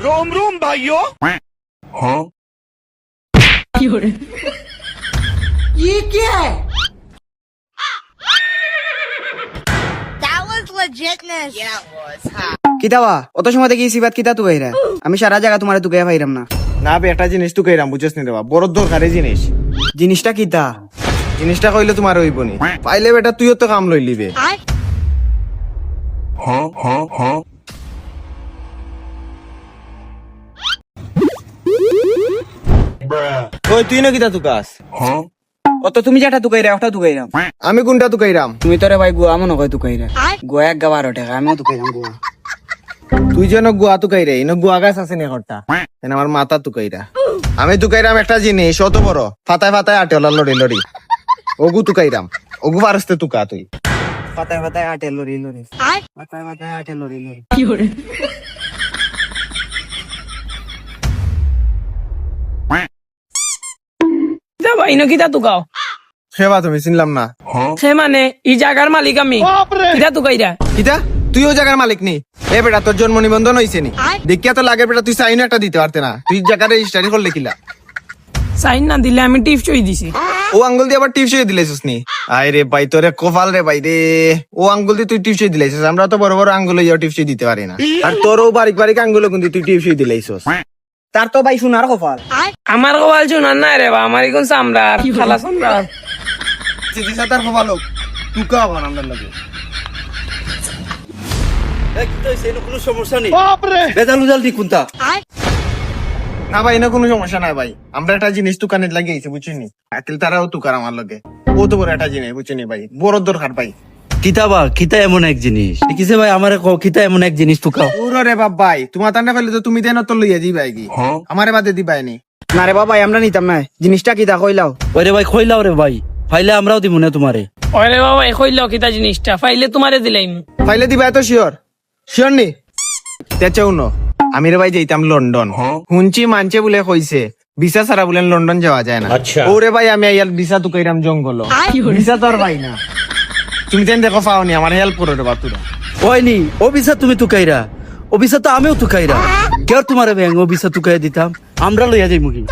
रोम रोम भाइयों। हाँ ये क्या है? That was legitness. Yeah, it was. Huh? কিতাবা অত সময় দেখি সিবাত কিতা তু গাইরা আমি সারা জায়গা তোমারে তু গাইয়া পাইরাম না না বে একটা জিনিস তুই কইরাম বুঝছ নি দেবা বড় দরকারি জিনিস জিনিসটা কিতা জিনিসটা কইলে তোমার হইব নি পাইলে বেটা তুইও তো কাম লইলি বে हाँ हाँ हाँ ওই তুই না কিতা তুকাস हाँ অত তুমি যেটা তু গাইরা ওটা তু গাইরাম আমি কোনটা তুই কইরাম তুমি তোরে ভাই গুয়া মনে কয় তু গাইরা গুয়া এক গা 12 টাকা আমিও তু গাইরাম গুয়া তুই যেন গুয়া তু কইরে ইনো গুয়া গাছ আছে নি হরটা এন আমার মাথা তু কইরা আমি তু কইরাম একটা জিনিস অত বড় ফাতায় ফাতায় আটে লড়ি লড়ি ওগু তু কইরাম ওগু পারস্তে তু কা তুই পাতায় পাতায় আটে লরি লরি পাতায় পাতায় আটে লরি লরি যাবা ইনো কিতা তুকাও সেবা তুমি চিনলাম না সে মানে ই জায়গার মালিক আমি কিতা তুকাইরা কিতা তুই ও জায়গার মালিক নি এ বেটা তোর জন্ম নিবন্ধন হইছে নি দেখিয়া তো লাগে বেটা তুই সাইন একটা দিতে পারতে না তুই জায়গার রেজিস্ট্রি করলে কিলা সাইন না দিলে আমি টিপস চই দিছি ও আঙ্গুল দিয়ে আবার টিপসই দিলাইছিস নি আয় রে ভাই তোরে কপাল রে ভাই রে ও আঙ্গুল দিয়ে তুই টিপসই দিলাইছিস আমরা তো বড় বড় আঙ্গুল ইয়া টিপসই দিতে পারি না আর তোরও বারিক বারিক আঙ্গুল কিন্তু তুই টিপসই দিলাইছিস তার তো ভাই শোনার কপাল আমার কপাল শুনার নাই রে বা আমার এখন চামড়ার খালা চামড়ার চিঠি সাতার কপাল হোক তুই কা আবার আমরা লাগে কোনো সমস্যা নেই বেজাল উজাল দি কোনটা না ভাই না কোনো সমস্যা নাই ভাই আমরা একটা জিনিস দোকানে লাগিয়েছি বুঝছিনি আকিল তারাও তুকার আমার লগে ও তো বড় একটা জিনিস বুঝছিনি ভাই বড় দরকার ভাই কিতাবা কিতা এমন এক জিনিস দেখিছে ভাই আমারে কিতা এমন এক জিনিস তুকাও ওরে রে বাপ ভাই তোমার তান্ডা ফেলে তো তুমি দেন তো লইয়া দিবাই কি আমারে বাদে দিবাই নি না রে বাবা আমরা নিতাম না জিনিসটা কিতা কইলাও ওরে ভাই খইলাও রে ভাই ফাইলে আমরাও দিব না তোমারে ওরে বাবা কইলো কিতা জিনিসটা ফাইলে তোমারে দিলাইম ফাইলে দিবাই তো শিওর শিওর নি তেচাও ন আমি রে ভাই যাইতাম লন্ডন হুঞ্চি মানছে বলে কইছে ভিসা ছাড়া বলেন লন্ডন যাওয়া যায় না ওরে ভাই আমি আইয়াল ভিসা তো কইরাম জঙ্গল ভিসা তো আর ভাই না তুমি তেন দেখো পাওনি আমার হেল্প করো রে বাতুরা ওইনি ও বিসা তুমি তুকাইরা ও বিসা তো আমিও তুকাইরা কেউ তোমারে ব্যাং ও বিসা তুকাই দিতাম আমরা লইয়া যাই মুগি